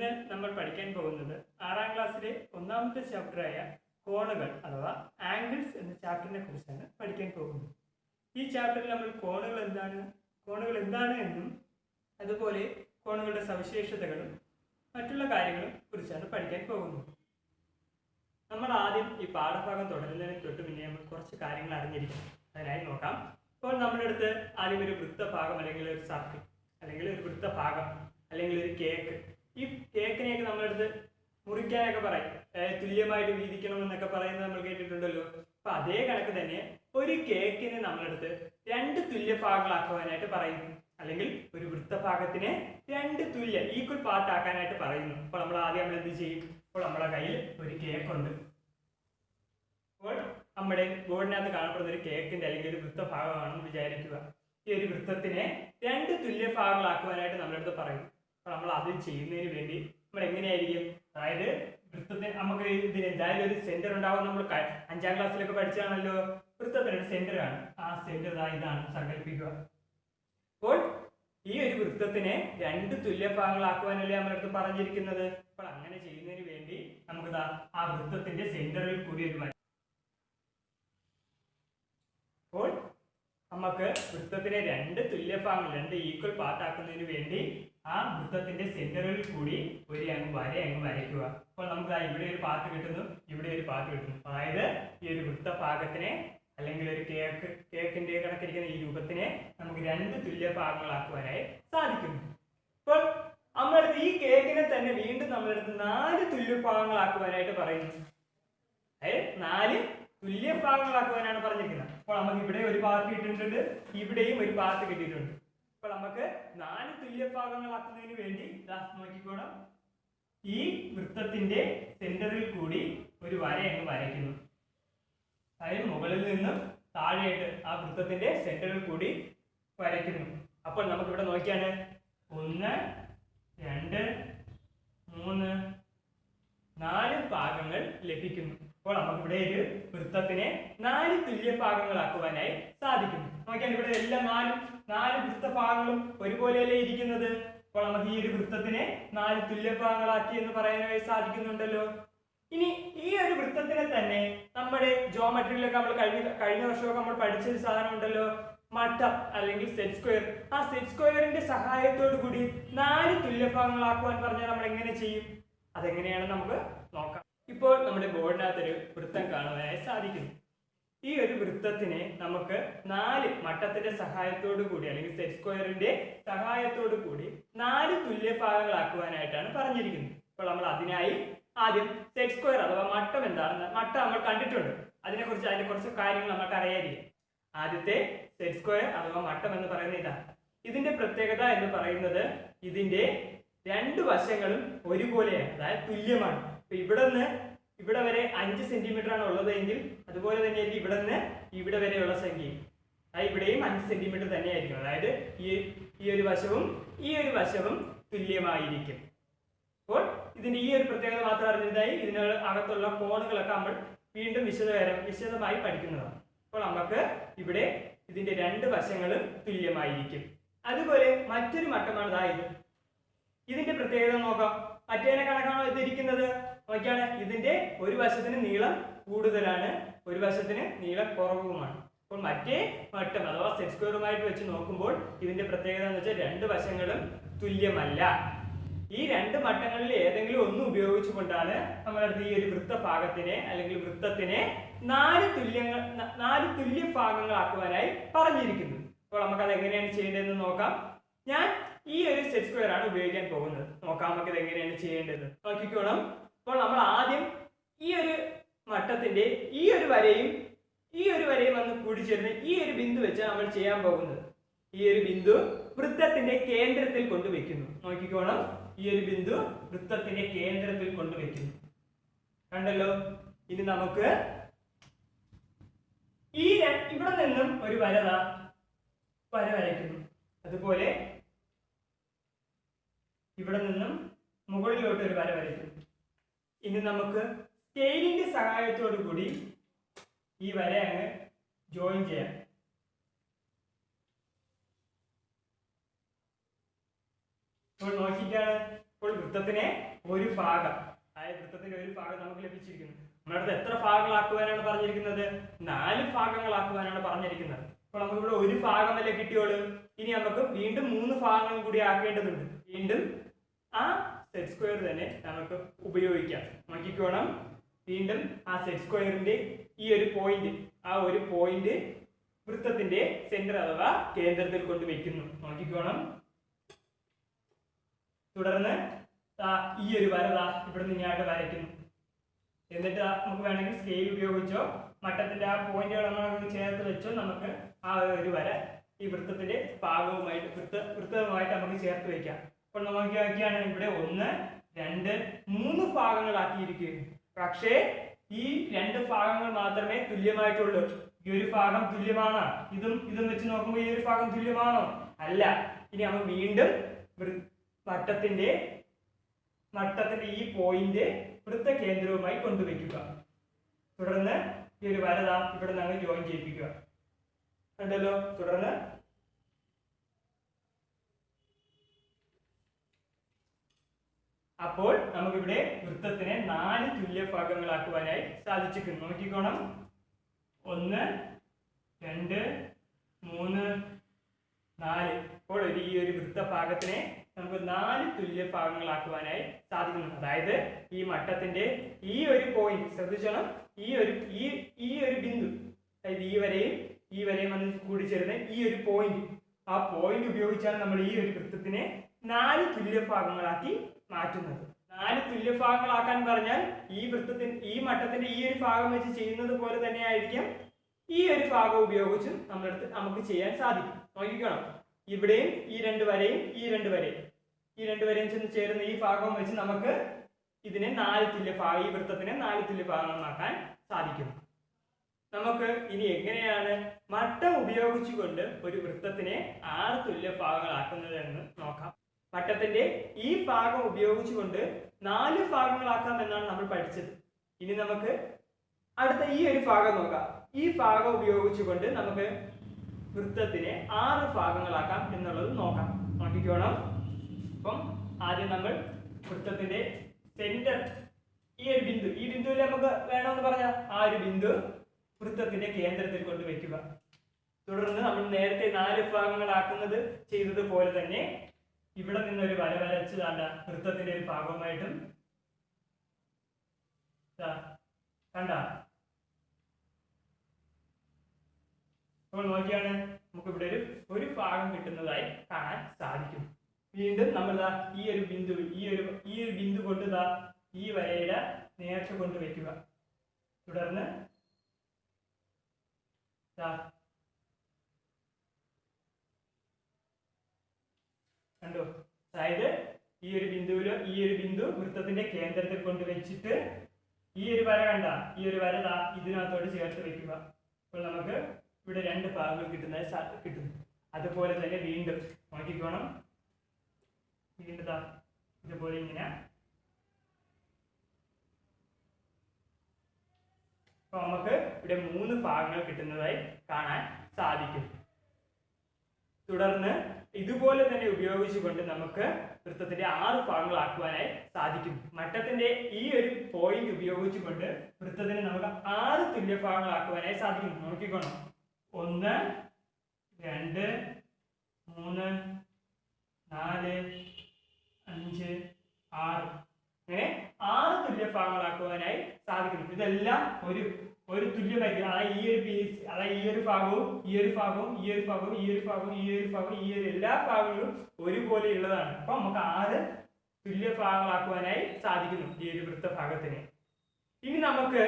ഇന്ന് നമ്മൾ പഠിക്കാൻ പോകുന്നത് 6ാം ക്ലാസ്സിലെ ഒന്നാമത്തെ ചാപ്റ്ററായ കോണുകൾ അഥവാ ആംഗിൾസ് എന്ന ചാപ്റ്ററിനെ കുറിച്ചാണ് പഠിക്കാൻ പോകുന്നത്. ഈ ചാപ്റ്ററിൽ നമ്മൾ കോണുകൾ എന്താണ് എന്നും അതുപോലെ കോണുകളുടെ സവിശേഷതകളും മറ്റുള്ള കാര്യങ്ങളും കുറിച്ചാണ് പഠിക്കാൻ പോകുന്നത്. നമ്മൾ ആദ്യം ഈ പാഠഭാഗം തുടരുന്നതിന് തൊട്ട് മുന്നേ നമ്മൾ കുറച്ച് കാര്യങ്ങൾ അറിഞ്ഞിരിക്കണം. അതിനായി നോക്കാം. ഇപ്പോൾ നമ്മുടെ അടുത്ത് ആദ്യം ഒരു വൃത്തഭാഗം അല്ലെങ്കിൽ ഒരു സർക്കിൾ അല്ലെങ്കിൽ ഒരു വൃത്തഭാഗം അല്ലെങ്കിൽ ഒരു കേക്ക്, ഈ കേക്കിനെയൊക്കെ നമ്മളെടുത്ത് മുറിക്കാനൊക്കെ പറയും, തുല്യമായിട്ട് വീതിക്കണമെന്നൊക്കെ പറയുന്നത് നമ്മൾ കേട്ടിട്ടുണ്ടല്ലോ. അപ്പൊ അതേ കണക്ക് തന്നെ ഒരു കേക്കിനെ നമ്മളെടുത്ത് 2 തുല്യ ഭാഗങ്ങളാക്കുവാനായിട്ട് പറയുന്നു, അല്ലെങ്കിൽ ഒരു വൃത്തഭാഗത്തിനെ 2 തുല്യ ഈക്വൽ പാർട്ട് ആക്കാനായിട്ട് പറയുന്നു. അപ്പോൾ നമ്മൾ എന്ത് ചെയ്യും? ഇപ്പോൾ നമ്മുടെ കയ്യിൽ ഒരു കേക്ക് ഉണ്ട്. അപ്പോൾ നമ്മുടെ ബോർഡിനകത്ത് കാണപ്പെടുന്ന ഒരു കേക്കിന്റെ അല്ലെങ്കിൽ ഒരു വൃത്തഭാഗമാണെന്ന് വിചാരിക്കുക. ഈ ഒരു വൃത്തത്തിനെ 2 തുല്യ ഭാഗങ്ങളാക്കുവാനായിട്ട് നമ്മളെടുത്ത് പറയും. അപ്പോൾ നമ്മൾ അത് ചെയ്യുന്നതിന് വേണ്ടി നമ്മൾ എങ്ങനെയായിരിക്കും, അതായത് വൃത്തത്തിന് നമുക്ക് ഇതിന് എന്തായാലും ഒരു സെന്റർ ഉണ്ടാവും. നമ്മൾ 5ാം ക്ലാസ്സിലൊക്കെ പഠിച്ചാണല്ലോ, വൃത്തത്തിനൊരു സെന്റർ ആണ്. ആ സെന്റർ ഇതാണ് സങ്കല്പിക്കുക. അപ്പോൾ ഈ ഒരു വൃത്തത്തിനെ 2 തുല്യ ഭാഗങ്ങളാക്കുവാനല്ലേ നമ്മളടുത്ത് പറഞ്ഞിരിക്കുന്നത്. അപ്പോൾ അങ്ങനെ ചെയ്യുന്നതിന് വേണ്ടി നമുക്ക് ആ വൃത്തത്തിന്റെ സെന്ററിൽ കൂടി ഒരു അപ്പോൾ നമുക്ക് വൃത്തത്തിനെ 2 തുല്യ ഭാഗങ്ങൾ 2 ഈക്വൽ പാർട്ട് ആക്കുന്നതിന് വേണ്ടി ആ വൃത്തത്തിന്റെ സെന്ററിൽ കൂടി ഒരു വര വരയ്ക്കുക. അപ്പോൾ നമുക്ക് ഇവിടെ ഒരു പാർട്ട് കിട്ടുന്നു, ഇവിടെ ഒരു പാർട്ട് കിട്ടുന്നു. അതായത് ഈ ഒരു വൃത്തഭാഗത്തിനെ അല്ലെങ്കിൽ ഒരു കേക്കിന്റെ കണക്കിരിക്കുന്ന ഈ രൂപത്തിനെ നമുക്ക് 2 തുല്യ ഭാഗങ്ങളാക്കുവാനായി സാധിക്കുന്നു. അപ്പോൾ നമ്മളടുത്ത് ഈ കേക്കിനെ തന്നെ വീണ്ടും നമ്മളടുത്ത് 4 തുല്യ ഭാഗങ്ങളാക്കുവാനായിട്ട് പറയുന്നു. അതായത് 4 തുല്യ ഭാഗങ്ങളാക്കുവാനാണ് പറഞ്ഞിരിക്കുന്നത്. അപ്പോൾ നമുക്ക് ഇവിടെ ഒരു പാർട്ട് കിട്ടിയിട്ടുണ്ട്, ഇവിടെയും ഒരു പാർട്ട് കിട്ടിയിട്ടുണ്ട്. അപ്പോൾ നമുക്ക് 4 തുല്യ ഭാഗങ്ങളാക്കുന്നതിന് വേണ്ടി നോക്കിക്കോണം, ഈ വൃത്തത്തിന്റെ സെന്ററിൽ കൂടി ഒരു വര വരയ്ക്കുന്നു. അതായത് മുകളിൽ നിന്നും താഴെയായിട്ട് ആ വൃത്തത്തിന്റെ സെന്ററിൽ കൂടി വരയ്ക്കുന്നു. അപ്പോൾ നമുക്ക് ഇവിടെ നോക്കിയാണ് 1 2 3 4 ഭാഗങ്ങൾ ലഭിക്കുന്നു. അപ്പോൾ നമുക്ക് ഇവിടെ ഒരു വൃത്തത്തിനെ 4 തുല്യ ഭാഗങ്ങളാക്കുവാനായി സാധിക്കുന്നു. നോക്കിയാൽ ഇവിടെ എല്ലാം 4 വൃത്തഭാഗങ്ങളും ഒരുപോലെയല്ലേ ഇരിക്കുന്നത്. അപ്പോൾ നമുക്ക് ഈ ഒരു വൃത്തത്തിനെ 4 തുല്യ ഭാഗങ്ങളാക്കി എന്ന് പറയാനായി സാധിക്കുന്നുണ്ടല്ലോ. ഇനി ഈ ഒരു വൃത്തത്തിനെ തന്നെ നമ്മുടെ ജോമെട്രിയിലൊക്കെ നമ്മൾ കഴിഞ്ഞ വർഷമൊക്കെ നമ്മൾ പഠിച്ചൊരു സാധനം ഉണ്ടല്ലോ, മട്ടം അല്ലെങ്കിൽ സെറ്റ് സ്ക്വയർ. ആ സെറ്റ് സ്ക്വയറിന്റെ സഹായത്തോടു കൂടി 4 തുല്യ ഭാഗങ്ങളാക്കുവാൻ പറഞ്ഞാൽ നമ്മൾ എങ്ങനെ ചെയ്യും? അതെങ്ങനെയാണ് നമുക്ക് നോക്കാം. ഇപ്പോൾ നമ്മുടെ ബോർഡിനകത്തൊരു വൃത്തം കാണുവാനായി സാധിക്കുന്നു. ഈ ഒരു വൃത്തത്തിനെ നമുക്ക് 4 മട്ടത്തിന്റെ സഹായത്തോടു കൂടി അല്ലെങ്കിൽ സെറ്റ് സ്ക്വയറിന്റെ സഹായത്തോടു കൂടി 4 തുല്യ ഭാഗങ്ങളാക്കുവാനായിട്ടാണ് പറഞ്ഞിരിക്കുന്നത്. അപ്പോൾ നമ്മൾ അതിനായി ആദ്യം സെറ്റ് സ്ക്വയർ അഥവാ മട്ടം എന്താണെന്ന് നമ്മൾ കണ്ടിട്ടുണ്ട്. അതിന്റെ കുറച്ച് കാര്യങ്ങൾ നമുക്ക് അറിയാതിരിക്കും. ആദ്യത്തെ സെറ്റ് സ്ക്വയർ അഥവാ മട്ടം എന്ന് പറയുന്നത് ഇതാണ്. ഇതിന്റെ പ്രത്യേകത എന്ന് പറയുന്നത് ഇതിന്റെ 2 വശങ്ങളും ഒരുപോലെയാണ്, അതായത് തുല്യമാണ്. ഇവിടെ വരെ 5 സെന്റിമീറ്റർ ആണ് ഉള്ളതെങ്കിൽ അതുപോലെ തന്നെയായിരിക്കും ഇവിടെ നിന്ന് ഇവിടെ വരെയുള്ള സംഖ്യ. ഇവിടെയും 5 സെന്റിമീറ്റർ തന്നെയായിരിക്കും. അതായത് ഈ ഒരു വശവും തുല്യമായിരിക്കും. അപ്പോൾ ഇതിന്റെ ഈ ഒരു പ്രത്യേകത മാത്രം അറിഞ്ഞതായി ഇതിന് അകത്തുള്ള കോണുകളൊക്കെ നമ്മൾ വീണ്ടും വിശദമായി പഠിക്കുന്നതാണ്. അപ്പോൾ നമുക്ക് ഇവിടെ ഇതിന്റെ 2 വശങ്ങളും തുല്യമായിരിക്കും. അതുപോലെ മറ്റൊരു മട്ടമാണ് ഇത്. ഇതിന്റെ പ്രത്യേകത നോക്കാം. മറ്റേനെ കണക്കാണോ ഇതിരിക്കുന്നത്? നോക്കിയാണ്, ഇതിന്റെ ഒരു വശത്തിന് നീളം കൂടുതലാണ്, ഒരു വശത്തിന് നീളം കുറവുമാണ്. അപ്പോൾ മറ്റേ മട്ടം അഥവാ സെറ്റ് സ്ക്വയറുമായിട്ട് വെച്ച് നോക്കുമ്പോൾ ഇതിന്റെ പ്രത്യേകത എന്ന് വെച്ചാൽ 2 വശങ്ങളും തുല്യമല്ല. ഈ 2 മട്ടങ്ങളിൽ ഏതെങ്കിലും ഒന്ന് ഉപയോഗിച്ചുകൊണ്ടാണ് നമ്മളടുത്ത് ഈ ഒരു വൃത്തഭാഗത്തിനെ അല്ലെങ്കിൽ വൃത്തത്തിനെ 4 തുല്യ ഭാഗങ്ങളാക്കുവാനായി പറഞ്ഞിരിക്കുന്നത്. അപ്പോൾ നമുക്ക് അത് എങ്ങനെയാണ് ചെയ്യേണ്ടതെന്ന് നോക്കാം. ഞാൻ ഈ ഒരു സെറ്റ് സ്ക്വയർ ആണ് ഉപയോഗിക്കാൻ പോകുന്നത്. നോക്കാം നമുക്ക് ഇത് എങ്ങനെയാണ് ചെയ്യേണ്ടത്. നോക്കിക്കോണം. അപ്പോൾ നമ്മൾ ആദ്യം ഈ ഒരു മട്ടത്തിന്റെ ഈ ഒരു വരയും വന്ന് കൂടിച്ചേർന്ന് ഈ ഒരു ബിന്ദു വെച്ച് നമ്മൾ ചെയ്യാൻ പോകുന്നത്. ഈ ഒരു ബിന്ദു വൃത്തത്തിന്റെ കേന്ദ്രത്തിൽ കൊണ്ടുവയ്ക്കുന്നു. നോക്കിക്കോണം, ഈ ഒരു ബിന്ദു വൃത്തത്തിന്റെ കേന്ദ്രത്തിൽ കൊണ്ടുവയ്ക്കുന്നു. കണ്ടല്ലോ. ഇനി നമുക്ക് ഇവിടെ നിന്നും ഒരു വര വരയ്ക്കുന്നു. അതുപോലെ ഇവിടെ നിന്നും മുകളിലോട്ട് ഒരു വര വരയ്ക്കുന്നു. ഇനി നമുക്ക് സ്കെയിലിന്റെ സഹായത്തോടു കൂടി ഈ വര ജോയിൻ ചെയ്യാം. ഇപ്പോൾ നോക്കിക്കാണ്, ഇപ്പോൾ വൃത്തത്തിനെ ഒരു ഭാഗം, അതായത് വൃത്തത്തിന്റെ ഒരു ഭാഗം നമുക്ക് ലഭിച്ചിരിക്കുന്നു. നമ്മുടെ എത്ര ഭാഗങ്ങളാക്കുവാനാണ് പറഞ്ഞിരിക്കുന്നത്? 4 ഭാഗങ്ങളാക്കുവാനാണ് പറഞ്ഞിരിക്കുന്നത്. അപ്പോൾ നമുക്ക് ഇവിടെ ഒരു ഭാഗമല്ലേ കിട്ടിയോളൂ. ഇനി നമുക്ക് വീണ്ടും 3 ഭാഗങ്ങൾ കൂടി ആക്കേണ്ടതുണ്ട്. വീണ്ടും ആ സെറ്റ് സ്ക്വയർ തന്നെ നമുക്ക് ഉപയോഗിക്കാം. നോക്കിക്കോണം, വീണ്ടും ആ സെറ്റ് സ്ക്വയറിന്റെ ഈ ഒരു പോയിന്റ്, ആ ഒരു പോയിന്റ് വൃത്തത്തിന്റെ സെന്റർ അഥവാ കേന്ദ്രത്തിൽ കൊണ്ട് വെക്കുന്നു. നോക്കിക്കോണം. തുടർന്ന് ഈ ഒരു വര ഇവിടെ നിന്ന് ഇങ്ങോട്ട് വരയ്ക്കുന്നു. എന്നിട്ട് നമുക്ക് വേണമെങ്കിൽ സ്കെയിൽ ഉപയോഗിച്ചോ മട്ടത്തിന്റെ ആ പോയിന്റുകൾ നമ്മൾ ചേർത്ത് വെച്ചോ നമുക്ക് ആ ഒരു വര ഈ വൃത്തത്തിന്റെ ഭാഗവുമായിട്ട് വൃത്തവുമായിട്ട് നമുക്ക് ചേർത്ത് വെക്കാം. അപ്പോൾ നമുക്ക് നോക്കിയാണ് ഇവിടെ 1, 2, 3 ഭാഗങ്ങളാക്കിയിരിക്കുകയാണ്. പക്ഷേ ഈ 2 ഭാഗങ്ങൾ മാത്രമേ തുല്യമായിട്ടുള്ളൂ. ഈ ഒരു ഭാഗം തുല്യമാണോ? ഇതും വെച്ച് നോക്കുമ്പോൾ ഈ ഒരു ഭാഗം തുല്യമാണോ? അല്ല. ഇനി നമുക്ക് വീണ്ടും മട്ടത്തിന്റെ ഈ പോയിന്റ് വൃത്ത കേന്ദ്രവുമായി കൊണ്ടുവയ്ക്കുക. തുടർന്ന് ഈ ഒരു വര ഇവിടെ നിന്ന് ജോയിൻ ചെയ്യിപ്പിക്കുക. കണ്ടല്ലോ. തുടർന്ന് അപ്പോൾ നമുക്കിവിടെ വൃത്തത്തിനെ 4 തുല്യ ഭാഗങ്ങളാക്കുവാനായി സാധിച്ചിരിക്കുന്നു. നോക്കിക്കോണം. 1, 2, 3, 4. അപ്പോൾ ഈ ഒരു വൃത്തഭാഗത്തിനെ നമുക്ക് 4 തുല്യ ഭാഗങ്ങളാക്കുവാനായി സാധിക്കുന്നു. അതായത് ഈ മട്ടത്തിന്റെ ഈ ഒരു പോയിന്റ് ശ്രദ്ധിച്ചോണം. ഈ ഒരു ബിന്ദു, അതായത് ഈ വരെയും വന്ന് കൂടിച്ചേരുന്ന ഈ ഒരു പോയിന്റ്, ആ പോയിന്റ് ഉപയോഗിച്ചാണ് നമ്മൾ ഈ ഒരു വൃത്തത്തിനെ 4 തുല്യ ഭാഗങ്ങളാക്കി മാറ്റുന്നത്. 4 തുല്യ ഭാഗങ്ങളാക്കാൻ പറഞ്ഞാൽ ഈ മട്ടത്തിന്റെ ഈ ഒരു ഭാഗം വെച്ച് ചെയ്യുന്നത് പോലെ തന്നെ ആയിരിക്കും ഈ ഒരു ഭാഗം ഉപയോഗിച്ചും നമുക്ക് ചെയ്യാൻ സാധിക്കും. നോക്കിക്കണം. ഇവിടെയും ഈ 2 വരെയും ഈ 2 വരെയും ചെന്ന് ചേരുന്ന ഈ ഭാഗം വെച്ച് നമുക്ക് ഇതിനെ 4 തുല്യ ഭാഗം, ഈ വൃത്തത്തിനെ 4 തുല്യ ഭാഗങ്ങളാക്കാൻ സാധിക്കും. നമുക്ക് ഇനി എങ്ങനെയാണ് മട്ടം ഉപയോഗിച്ചുകൊണ്ട് ഒരു വൃത്തത്തിനെ 6 തുല്യ ഭാഗങ്ങളാക്കുന്നത് എന്ന് നോക്കാം. മട്ടത്തിന്റെ ഈ ഭാഗം ഉപയോഗിച്ചുകൊണ്ട് 4 ഭാഗങ്ങളാക്കാം എന്നാണ് നമ്മൾ പഠിച്ചത്. ഇനി നമുക്ക് അടുത്ത ഈ ഒരു ഭാഗം നോക്കാം. ഈ ഭാഗം ഉപയോഗിച്ചുകൊണ്ട് നമുക്ക് വൃത്തത്തിനെ 6 ഭാഗങ്ങളാക്കാം എന്നുള്ളത് നോക്കാം. നോക്കിക്കോണം. അപ്പം ആദ്യം നമ്മൾ വൃത്തത്തിന്റെ സെന്റർ, ഈ ബിന്ദുവിൽ നമുക്ക് വേണമെന്ന് പറഞ്ഞ ആ ഒരു ബിന്ദു വൃത്തത്തിന്റെ കേന്ദ്രത്തിൽ കൊണ്ട് വെക്കുക. തുടർന്ന് നമ്മൾ നേരത്തെ 4 ഭാഗങ്ങളാക്കുന്നത് ചെയ്തതുപോലെ തന്നെ ഇവിടെ നിന്നൊരു വര വരച്ച് വൃത്തത്തിന്റെ ഒരു ഭാഗവുമായിട്ടും കണ്ട. അപ്പോൾ നോക്കിയാണ് നമുക്ക് ഇവിടെ ഒരു ഭാഗം കിട്ടുന്നതായി കാണാൻ സാധിക്കും. വീണ്ടും നമ്മൾ ഈ ഒരു ബിന്ദു കൊണ്ട് ഈ വരയുടെ നേർച്ച കൊണ്ട് വെക്കുക. തുടർന്ന് കണ്ടോ, അതായത് ഈ ഒരു ബിന്ദു വൃത്തത്തിന്റെ കേന്ദ്രത്തിൽ കൊണ്ട് വെച്ചിട്ട് ഈ ഒരു വര കണ്ട, ഈ ഒരു വര ഇതിനകത്തോട് ചേർത്ത് വെക്കുക. അപ്പോൾ നമുക്ക് ഇവിടെ 2 ഭാഗങ്ങൾ കിട്ടും. അതുപോലെ തന്നെ വീണ്ടും നോക്കിക്കോണം. വീണ്ടും ഇതുപോലെ ഇങ്ങനെ. അപ്പൊ നമുക്ക് ഇവിടെ 3 ഭാഗങ്ങൾ കിട്ടുന്നതായി കാണാൻ സാധിക്കും. തുടർന്ന് ഇതുപോലെ തന്നെ ഉപയോഗിച്ചുകൊണ്ട് നമുക്ക് വൃത്തത്തിന്റെ 6 ഭാഗങ്ങളാക്കുവാനായി സാധിക്കും. മട്ടത്തിന്റെ ഈ ഒരു പോയിന്റ് ഉപയോഗിച്ചുകൊണ്ട് വൃത്തത്തിന് നമുക്ക് 6 തുല്യ ഭാഗങ്ങളാക്കുവാനായി സാധിക്കും. നോക്കിക്കോണം. 1, 2, 3, 4, 5, 6. അങ്ങനെ 6 തുല്യ ഭാഗങ്ങളാക്കുവാനായി സാധിക്കും. ഇതെല്ലാം ഒരു തുല്യമായിരിക്കും. അതായത് ഈ ഒരു ഭാഗവും എല്ലാ ഭാഗങ്ങളും ഒരുപോലെയുള്ളതാണ്. അപ്പൊ നമുക്ക് 6 തുല്യ ഭാഗങ്ങളാക്കുവാനായി സാധിക്കുന്നു ഈ ഒരു വൃത്തഭാഗത്തിന്. ഇനി നമുക്ക്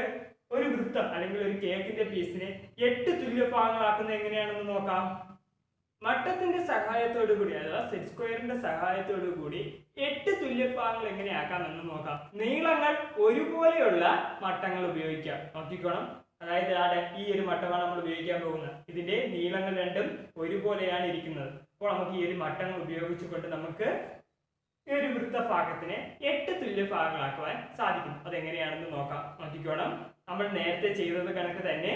ഒരു വൃത്തം അല്ലെങ്കിൽ ഒരു കേക്കിന്റെ പീസിനെ 8 തുല്യ ഭാഗങ്ങളാക്കുന്നത് എങ്ങനെയാണെന്ന് നോക്കാം. മട്ടത്തിന്റെ സഹായത്തോടു കൂടി, അഥവാ സെറ്റ് സ്ക്വയറിന്റെ സഹായത്തോടു കൂടി 8 തുല്യ ഭാഗങ്ങൾ എങ്ങനെയാക്കാമെന്ന് നോക്കാം. നീളങ്ങൾ ഒരുപോലെയുള്ള മട്ടങ്ങൾ ഉപയോഗിക്കാം. നോക്കിക്കോണം. അതായത് ഈ ഒരു മട്ടമാണ് നമ്മൾ ഉപയോഗിക്കാൻ പോകുന്നത്. ഇതിന്റെ നീളങ്ങൾ രണ്ടും ഒരുപോലെയാണ് ഇരിക്കുന്നത്. അപ്പോൾ നമുക്ക് ഈ ഒരു മട്ടങ്ങൾ ഉപയോഗിച്ചുകൊണ്ട് നമുക്ക് ഈ ഒരു വൃത്തഭാഗത്തിനെ 8 തുല്യ ഭാഗങ്ങളാക്കുവാൻ സാധിക്കും. അതെങ്ങനെയാണെന്ന് നോക്കാം. നോക്കിക്കോണം. നമ്മൾ നേരത്തെ ചെയ്തത് കണക്ക് തന്നെ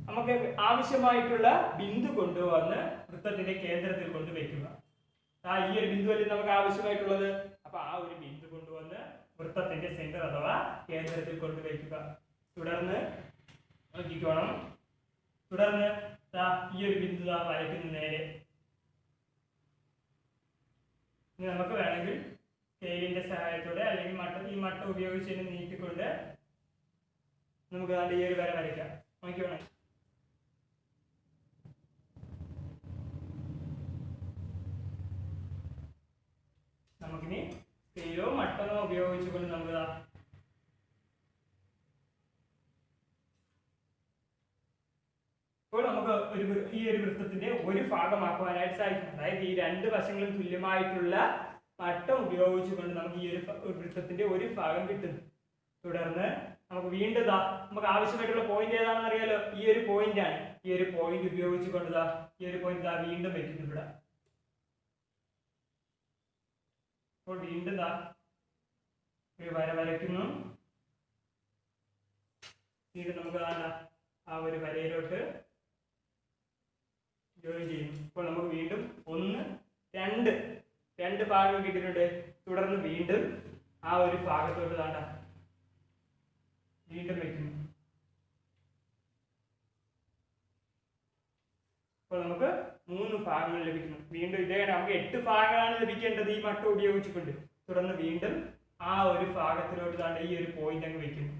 നമുക്ക് ആവശ്യമായിട്ടുള്ള ബിന്ദു കൊണ്ടുവന്ന് വൃത്തത്തിന്റെ കേന്ദ്രത്തിൽ കൊണ്ട് വെക്കുക. ഈ ഒരു ബിന്ദുവല്ലേ നമുക്ക് ആവശ്യമായിട്ടുള്ളത്. അപ്പൊ ആ ഒരു ബിന്ദു കൊണ്ടുവന്ന് വൃത്തത്തിന്റെ സെന്റർ അഥവാ കേന്ദ്രത്തിൽ കൊണ്ടുവയ്ക്കുക. തുടർന്ന് നോക്കിക്കോണം. തുടർന്ന് ഈ ഒരു ബിന്ദു വരയ്ക്കുന്ന നേരെ. ഇനി നമുക്ക് വേണമെങ്കിൽ സ്കെയിലിന്റെ സഹായത്തോടെ അല്ലെങ്കിൽ ഈ മട്ട ഉപയോഗിച്ച് നീട്ടിക്കൊണ്ട് നമുക്ക് ഈ ഒരു വര വരയ്ക്കാം. നോക്കിക്കോണം. നമുക്കിനി സ്കെയിലോ മട്ടനോ ഉപയോഗിച്ചുകൊണ്ട് നമുക്ക് ഇപ്പോൾ നമുക്ക് ഈ ഒരു വൃത്തത്തിന്റെ ഒരു ഭാഗമാക്കുവാനായിട്ട് സാധിക്കും. അതായത് ഈ രണ്ട് വശങ്ങളും തുല്യമായിട്ടുള്ള മട്ടം ഉപയോഗിച്ചുകൊണ്ട് നമുക്ക് ഈ ഒരു വൃത്തത്തിന്റെ ഒരു ഭാഗം കിട്ടുന്നു. തുടർന്ന് നമുക്ക് വീണ്ടും നമുക്ക് ആവശ്യമായിട്ടുള്ള പോയിന്റ് ഏതാണെന്ന് അറിയാലോ, ഈ ഒരു പോയിന്റ് ആണ്. ഈ ഒരു പോയിന്റ് ഉപയോഗിച്ചുകൊണ്ട് ഈ ഒരു പോയിന്റ് വീണ്ടും വെക്കുന്നു ഇവിടെ. അപ്പോൾ വീണ്ടും ഒരു വര വരയ്ക്കുന്നു. വീണ്ടും നമുക്ക് ആ ഒരു വരയിലോട്ട് ജോയിൻ ചെയ്യുന്നു. ഇപ്പോൾ നമുക്ക് വീണ്ടും രണ്ട് ഭാഗങ്ങൾ കിട്ടിയിട്ടുണ്ട്. തുടർന്ന് വീണ്ടും ആ ഒരു ഭാഗത്തോട്ട് വീണ്ടും വെക്കുന്നു. അപ്പോൾ നമുക്ക് 3 ഭാഗങ്ങൾ ലഭിക്കുന്നു. വീണ്ടും ഇതേ നമുക്ക് 8 ഭാഗങ്ങളാണ് ലഭിക്കേണ്ടത് ഈ മട്ടം ഉപയോഗിച്ചുകൊണ്ട്. തുടർന്ന് വീണ്ടും ആ ഒരു ഭാഗത്തിലോട്ട് ഈ ഒരു പോയിന്റ് അങ്ങ് വെക്കുന്നു.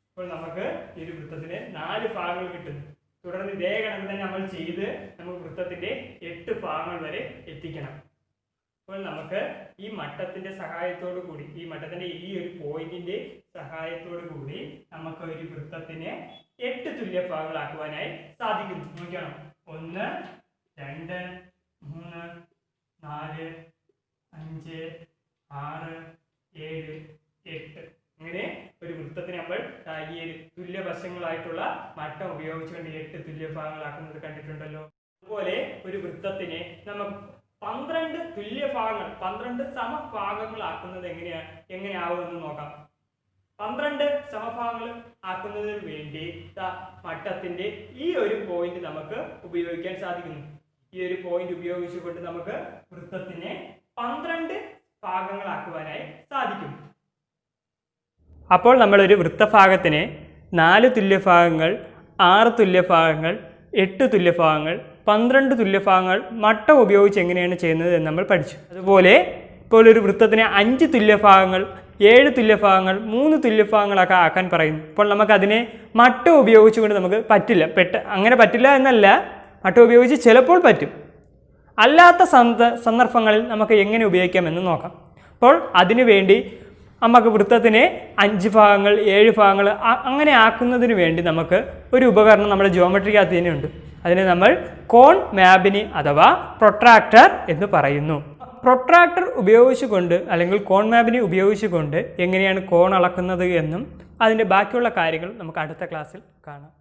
അപ്പോൾ നമുക്ക് ഈ ഒരു വൃത്തത്തിന് 4 ഭാഗങ്ങൾ കിട്ടുന്നു. തുടർന്ന് ഇതേ കണക്ക് തന്നെ നമ്മൾ ചെയ്ത് നമുക്ക് വൃത്തത്തിന്റെ 8 ഭാഗങ്ങൾ വരെ എത്തിക്കണം. അപ്പോൾ നമുക്ക് ഈ മട്ടത്തിന്റെ സഹായത്തോടു കൂടി, ഈ മട്ടത്തിന്റെ ഈ ഒരു പോയിന്റിന്റെ സഹായത്തോടു കൂടി നമുക്ക് ഒരു വൃത്തത്തിനെ 8 തുല്യ ഭാഗങ്ങളാക്കുവാനായി സാധിക്കുന്നു. നോക്കണം. 1 2 3 4 5 6 7 8 ഇങ്ങനെ ഒരു വൃത്തത്തിന് നമ്മൾ ഈ ഒരു തുല്യ വശങ്ങളായിട്ടുള്ള മട്ടം ഉപയോഗിച്ചുകൊണ്ട് 8 തുല്യ ഭാഗങ്ങളാക്കുന്നത് കണ്ടിട്ടുണ്ടല്ലോ. അതുപോലെ ഒരു വൃത്തത്തിനെ നമുക്ക് 12 തുല്യ ഭാഗങ്ങൾ 12 സമഭാഗങ്ങളാക്കുന്നത് എങ്ങനെയാവുമെന്ന് നോക്കാം. 12 സമഭാഗങ്ങൾ ആക്കുന്നതിന് വേണ്ടി മട്ടത്തിന്റെ ഈ ഒരു പോയിന്റ് നമുക്ക് ഉപയോഗിക്കാൻ സാധിക്കുന്നു. ഈ ഒരു പോയിന്റ് ഉപയോഗിച്ചുകൊണ്ട് നമുക്ക് വൃത്തത്തിനെ 12 ഭാഗങ്ങളാക്കുവാനായി സാധിക്കും. അപ്പോൾ നമ്മളൊരു വൃത്തഭാഗത്തിനെ 4 തുല്യഭാഗങ്ങൾ, 6 തുല്യഭാഗങ്ങൾ, 8 തുല്യഭാഗങ്ങൾ, 12 തുല്യഭാഗങ്ങൾ മട്ടം ഉപയോഗിച്ച് എങ്ങനെയാണ് ചെയ്യുന്നത് എന്ന് നമ്മൾ പഠിച്ചു. അതുപോലെ ഇപ്പോൾ ഒരു വൃത്തത്തിനെ 5 തുല്യഭാഗങ്ങൾ, 7 തുല്യഭാഗങ്ങൾ, 3 തുല്യഭാഗങ്ങളൊക്കെ ആക്കാൻ പറയുന്നു. അപ്പോൾ നമുക്കതിനെ മട്ടം ഉപയോഗിച്ചുകൊണ്ട് നമുക്ക് പറ്റില്ല. അങ്ങനെ പറ്റില്ല എന്നല്ല, മട്ടം ഉപയോഗിച്ച് ചിലപ്പോൾ പറ്റും. അല്ലാത്ത സന്ദർഭങ്ങളിൽ നമുക്ക് എങ്ങനെ ഉപയോഗിക്കാമെന്ന് നോക്കാം. അപ്പോൾ അതിനുവേണ്ടി നമുക്ക് വൃത്തത്തിനെ 5 ഭാഗങ്ങൾ, 7 ഭാഗങ്ങൾ അങ്ങനെ ആക്കുന്നതിന് വേണ്ടി നമുക്ക് ഒരു ഉപകരണം നമ്മുടെ ജിയോമെട്രിക്കകത്ത് തന്നെ ഉണ്ട്. അതിനെ നമ്മൾ കോൺ മാബിനി അഥവാ പ്രൊട്രാക്ടർ എന്ന് പറയുന്നു. പ്രൊട്രാക്ടർ ഉപയോഗിച്ചുകൊണ്ട് അല്ലെങ്കിൽ കോൺ മാബിനി ഉപയോഗിച്ചുകൊണ്ട് എങ്ങനെയാണ് കോൺ അളക്കുന്നത് എന്നും അതിൻ്റെ ബാക്കിയുള്ള കാര്യങ്ങൾ നമുക്ക് അടുത്ത ക്ലാസ്സിൽ കാണാം.